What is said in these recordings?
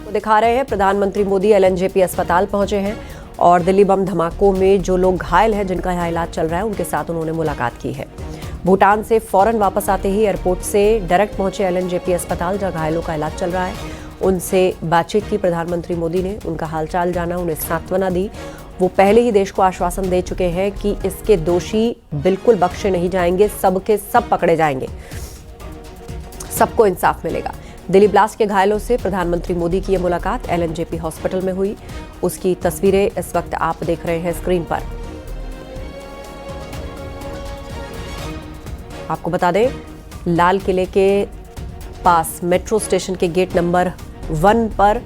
दिखा रहे हैं प्रधानमंत्री मोदी एलएनजेपी अस्पताल पहुंचे हैं और दिल्ली बम धमाकों में जो लोग घायल हैं जिनका यहाँ इलाज चल रहा है उनके साथ उन्होंने मुलाकात की है। भूटान से फौरन वापस आते ही एयरपोर्ट से डायरेक्ट पहुंचे एलएनजेपी अस्पताल जहां घायलों का इलाज चल रहा है। उनसे बातचीत की प्रधानमंत्री मोदी ने, उनका हालचाल जाना, उन्हें सांत्वना दी। वो पहले ही देश को आश्वासन दे चुके हैं कि इसके दोषी बिल्कुल बख्शे नहीं जाएंगे, सबके सब पकड़े जाएंगे, सबको इंसाफ मिलेगा। दिल्ली ब्लास्ट के घायलों से प्रधानमंत्री मोदी की यह मुलाकात एलएनजेपी हॉस्पिटल में हुई। उसकी तस्वीरें इस वक्त आप देख रहे हैं स्क्रीन पर। आपको बता दें, लाल किले के पास मेट्रो स्टेशन के गेट नंबर 1 पर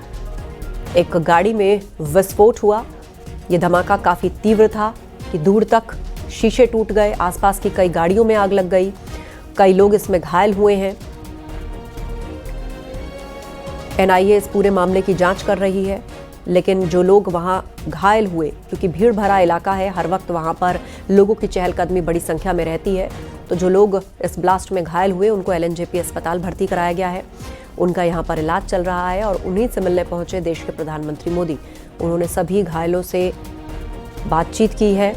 एक गाड़ी में विस्फोट हुआ। यह धमाका काफी तीव्र था कि दूर तक शीशे टूट गए, आसपास की कई गाड़ियों में आग लग गई, कई लोग इसमें घायल हुए हैं। एनआईए इस पूरे मामले की जांच कर रही है, लेकिन जो लोग वहां घायल हुए, क्योंकि भीड़ भरा इलाका है, हर वक्त वहां पर लोगों की चहलकदमी बड़ी संख्या में रहती है, तो जो लोग इस ब्लास्ट में घायल हुए उनको एलएनजेपी अस्पताल भर्ती कराया गया है। उनका यहां पर इलाज चल रहा है और उन्हीं से मिलने पहुंचे देश के प्रधानमंत्री मोदी। उन्होंने सभी घायलों से बातचीत की है,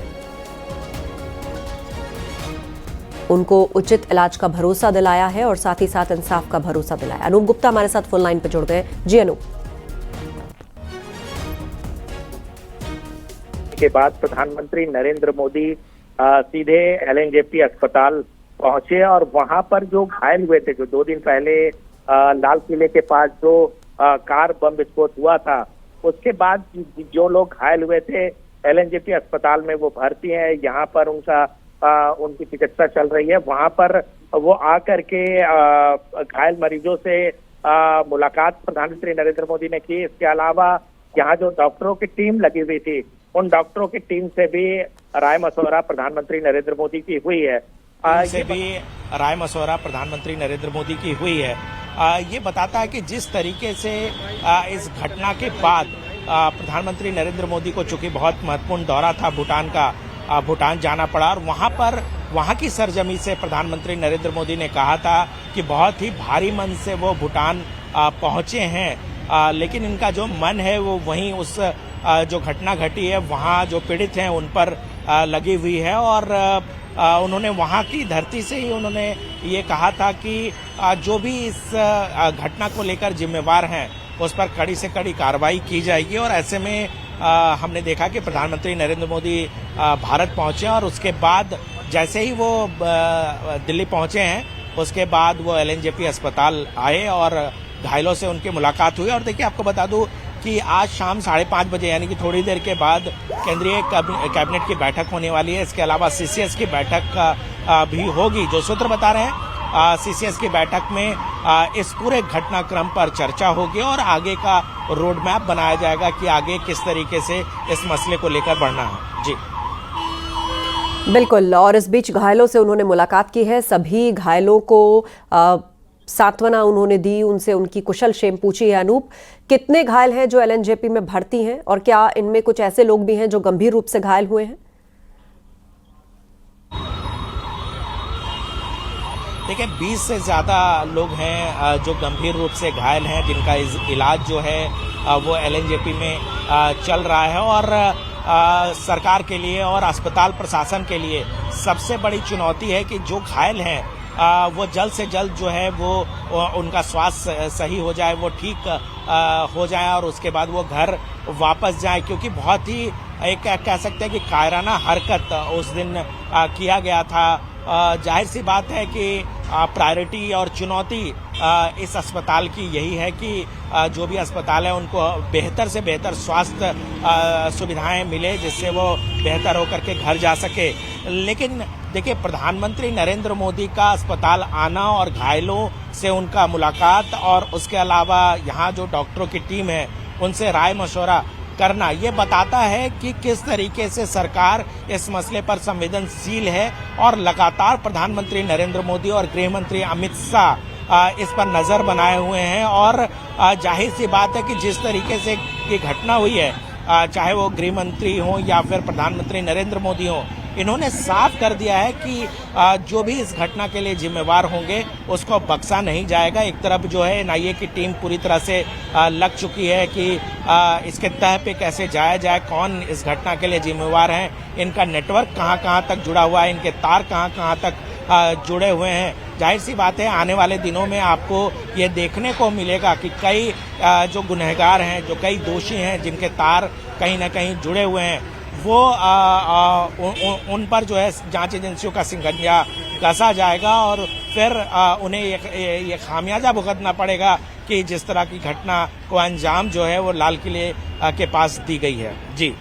उनको उचित इलाज का भरोसा दिलाया है और साथ ही साथ इंसाफ का भरोसा दिलाया। अनूप गुप्ता हमारे साथ फोन लाइन पर जुड़ गए। जी अनूप। के बाद प्रधानमंत्री नरेंद्र मोदी सीधे एलएनजेपी अस्पताल पहुंचे और वहां पर जो घायल हुए थे, जो 2 दिन पहले लाल किले के पास जो कार बम विस्फोट हुआ था, उसके बाद जो लोग घायल हुए थे एलएनजेपी अस्पताल में वो भर्ती है। यहाँ पर उनकी चिकित्सा चल रही है। वहां पर वो आकर के घायल मरीजों से मुलाकात प्रधानमंत्री नरेंद्र मोदी ने की। इसके अलावा यहाँ जो डॉक्टरों की टीम लगी हुई थी, उन डॉक्टरों की टीम से भी राय मशवरा प्रधानमंत्री नरेंद्र मोदी की हुई है। प्रधानमंत्री नरेंद्र मोदी की हुई है। ये बताता है कि जिस तरीके से इस घटना के बाद प्रधानमंत्री नरेंद्र मोदी को चूंकि बहुत महत्वपूर्ण दौरा था भूटान का, भूटान जाना पड़ा और वहां की सरजमी से प्रधानमंत्री नरेंद्र मोदी ने कहा था कि बहुत ही भारी मन से वो भूटान पहुंचे हैं, लेकिन इनका जो मन है वो वहीं उस जो घटना घटी है वहां जो पीड़ित हैं उन पर लगी हुई है। और उन्होंने वहां की धरती से ही उन्होंने ये कहा था कि जो भी इस घटना को लेकर जिम्मेवार हैं उस पर कड़ी से कड़ी कार्रवाई की जाएगी। और ऐसे में हमने देखा कि प्रधानमंत्री नरेंद्र मोदी भारत पहुंचे और उसके बाद जैसे ही वो दिल्ली पहुंचे हैं उसके बाद वो एलएनजेपी अस्पताल आए और घायलों से उनकी मुलाकात हुई। और देखिए, आपको बता दूं कि आज शाम 5:30 बजे यानी कि थोड़ी देर के बाद केंद्रीय कैबिनेट की बैठक होने वाली है। इसके अलावा सीसीएस की बैठक भी होगी। जो सूत्र बता रहे हैं, सीसीएस की बैठक में इस पूरे घटनाक्रम पर चर्चा होगी और आगे का रोड मैप बनाया जाएगा कि आगे किस तरीके से इस मसले को लेकर बढ़ना है। जी बिल्कुल। और इस बीच घायलों से उन्होंने मुलाकात की है, सभी घायलों को सांत्वना उन्होंने दी, उनसे उनकी कुशल क्षेम पूछी है। अनूप, कितने घायल हैं जो एलएनजेपी में भर्ती हैं और क्या इनमें कुछ ऐसे लोग भी हैं जो गंभीर रूप से घायल हुए हैं? देखिए, 20 से ज्यादा लोग हैं जो गंभीर रूप से घायल हैं, जिनका इलाज जो है वो एलएनजेपी में चल रहा है। और सरकार के लिए और अस्पताल प्रशासन के लिए सबसे बड़ी चुनौती है कि जो घायल हैं वो जल्द से जल्द जो है वो उनका स्वास्थ्य सही हो जाए, वो ठीक हो जाए और उसके बाद वो घर वापस जाए, क्योंकि बहुत ही एक कह सकते हैं कि कायराना हरकत उस दिन किया गया था। जाहिर सी बात है कि प्रायोरिटी और चुनौती इस अस्पताल की यही है कि जो भी अस्पताल है उनको बेहतर से बेहतर स्वास्थ्य सुविधाएं मिले, जिससे वो बेहतर होकर के घर जा सके। लेकिन देखिए, प्रधानमंत्री नरेंद्र मोदी का अस्पताल आना और घायलों से उनका मुलाकात और उसके अलावा यहाँ जो डॉक्टरों की टीम है उनसे राय मशवरा करना, ये बताता है कि किस तरीके से सरकार इस मसले पर संवेदनशील है और लगातार प्रधानमंत्री नरेंद्र मोदी और गृह मंत्री अमित शाह इस पर नजर बनाए हुए हैं। और जाहिर सी बात है कि जिस तरीके से ये घटना हुई है, चाहे वो गृह मंत्री हो या फिर प्रधानमंत्री नरेंद्र मोदी हो, इन्होंने साफ कर दिया है कि जो भी इस घटना के लिए जिम्मेवार होंगे उसको बख्शा नहीं जाएगा। एक तरफ जो है एनआईए की टीम पूरी तरह से लग चुकी है कि इसके तह पे कैसे जाया जाए, कौन इस घटना के लिए जिम्मेवार हैं, इनका नेटवर्क कहां तक जुड़ा हुआ है, इनके तार कहां तक जुड़े हुए हैं। जाहिर सी बात है आने वाले दिनों में आपको ये देखने को मिलेगा कि कई जो गुनहगार हैं, जो कई दोषी हैं, जिनके तार कहीं ना कहीं जुड़े हुए हैं, वो उन पर जो है जांच एजेंसियों का सिंगंजा कसा जाएगा और फिर उन्हें ये खामियाजा भुगतना पड़ेगा कि जिस तरह की घटना को अंजाम जो है वो लाल किले के पास दी गई है। जी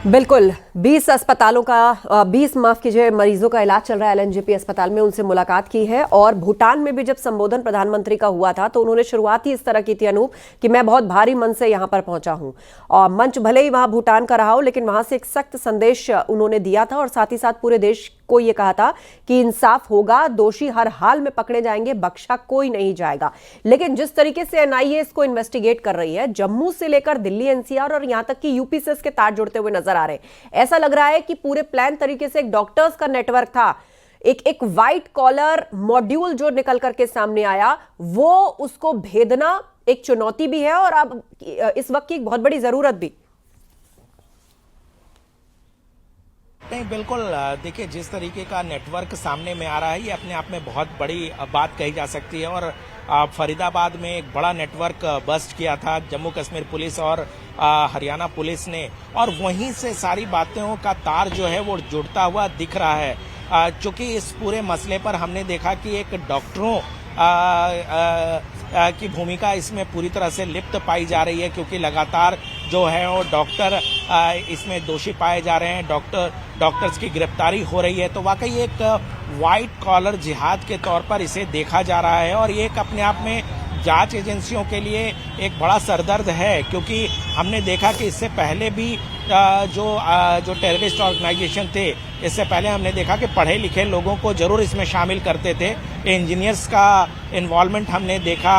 बिल्कुल, 20 अस्पतालों का 20 माफ कीजिए मरीजों का इलाज चल रहा है एलएनजेपी अस्पताल में, उनसे मुलाकात की है। और भूटान में भी जब संबोधन प्रधानमंत्री का हुआ था तो उन्होंने शुरुआत ही इस तरह की थी अनूप कि मैं बहुत भारी मन से यहां पर पहुंचा हूं, और मंच भले ही वहां भूटान का रहा हो लेकिन वहां से एक सख्त संदेश उन्होंने दिया था और साथ ही साथ पूरे देश को यह कहा था कि इंसाफ होगा, दोषी हर हाल में पकड़े जाएंगे, बख्शा कोई नहीं जाएगा। लेकिन जिस तरीके से एनआईए इसको इन्वेस्टिगेट कर रही है, जम्मू से लेकर दिल्ली एनसीआर और यहां तक कि यूपी से इसके तार जुड़ते हुए नजर आ रहे हैं। ऐसा लग रहा है कि पूरे प्लान तरीके से एक डॉक्टर्स का नेटवर्क था, एक व्हाइट कॉलर मॉड्यूल जो निकल करके सामने आया, वो उसको भेदना एक चुनौती भी है और अब इस वक्त की एक बहुत बड़ी जरूरत भी। नहीं, बिल्कुल। देखिए, जिस तरीके का नेटवर्क सामने में आ रहा है ये अपने आप में बहुत बड़ी बात कही जा सकती है। और फरीदाबाद में एक बड़ा नेटवर्क बस्ट किया था जम्मू कश्मीर पुलिस और हरियाणा पुलिस ने, और वहीं से सारी बातों का तार जो है वो जुड़ता हुआ दिख रहा है। चूंकि इस पूरे मसले पर हमने देखा कि एक डॉक्टरों की भूमिका इसमें पूरी तरह से लिप्त पाई जा रही है, क्योंकि लगातार जो है वो डॉक्टर इसमें दोषी पाए जा रहे हैं, डॉक्टर्स की गिरफ्तारी हो रही है। तो वाकई एक व्हाइट कॉलर जिहाद के तौर पर इसे देखा जा रहा है और ये एक अपने आप में जांच एजेंसियों के लिए एक बड़ा सरदर्द है, क्योंकि हमने देखा कि इससे पहले भी जो टेररिस्ट ऑर्गेनाइजेशन थे, इससे पहले हमने देखा कि पढ़े लिखे लोगों को जरूर इसमें शामिल करते थे। इंजीनियर्स का इन्वॉल्वमेंट हमने देखा,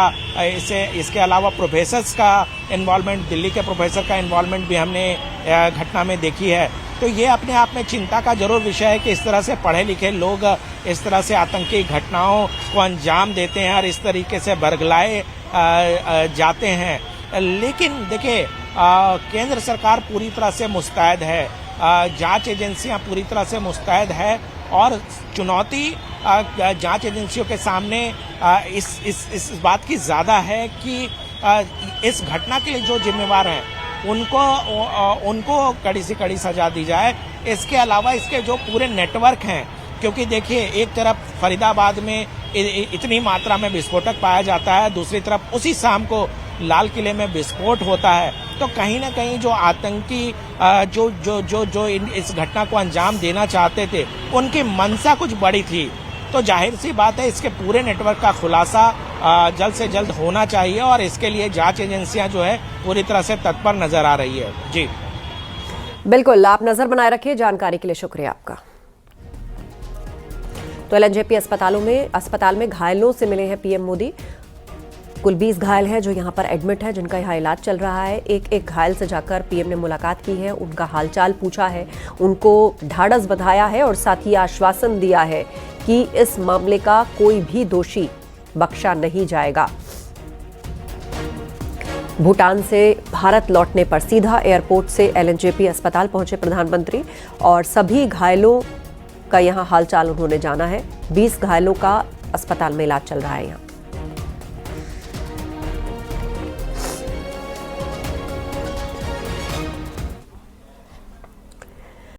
इसके अलावा प्रोफेसर्स का इन्वॉल्वमेंट, दिल्ली के प्रोफेसर का इन्वॉल्वमेंट भी हमने घटना में देखी है। तो ये अपने आप में चिंता का जरूर विषय है कि इस तरह से पढ़े लिखे लोग इस तरह से आतंकी घटनाओं को अंजाम देते हैं और इस तरीके से बरगलाए जाते हैं। लेकिन देखिए, केंद्र सरकार पूरी तरह से मुस्तैद है, जांच एजेंसियां पूरी तरह से मुस्तैद है और चुनौती जांच एजेंसियों के सामने इस बात की ज्यादा है कि इस घटना के लिए जो जिम्मेवार हैं उनको कड़ी से कड़ी सजा दी जाए। इसके अलावा इसके जो पूरे नेटवर्क हैं, क्योंकि देखिए एक तरफ फरीदाबाद में इतनी मात्रा में विस्फोटक पाया जाता है, दूसरी तरफ उसी शाम को लाल किले में विस्फोट होता है, तो कहीं ना कहीं जो आतंकी जो इस घटना को अंजाम देना चाहते थे उनकी मंशा कुछ बड़ी थी। तो जाहिर सी बात है इसके पूरे नेटवर्क का खुलासा जल्द से जल्द होना चाहिए और इसके लिए जांच एजेंसियां जो है पूरी तरह से तत्पर नजर आ रही है। जी बिल्कुल, आप नजर बनाए रखिए। जानकारी के लिए शुक्रिया आपका। तो एलएनजेपी अस्पताल में घायलों से मिले हैं पीएम मोदी। कुल 20 घायल हैं जो यहां पर एडमिट है, जिनका यहाँ इलाज चल रहा है। एक घायल से जाकर पीएम ने मुलाकात की है, उनका हालचाल पूछा है, उनको ढाढ़स बंधाया है और साथ ही आश्वासन दिया है कि इस मामले का कोई भी दोषी बख्शा नहीं जाएगा। भूटान से भारत लौटने पर सीधा एयरपोर्ट से एलएनजेपी अस्पताल पहुंचे प्रधानमंत्री और सभी घायलों का यहां हालचाल उन्होंने जाना है। 20 घायलों का अस्पताल में इलाज चल रहा है यहां।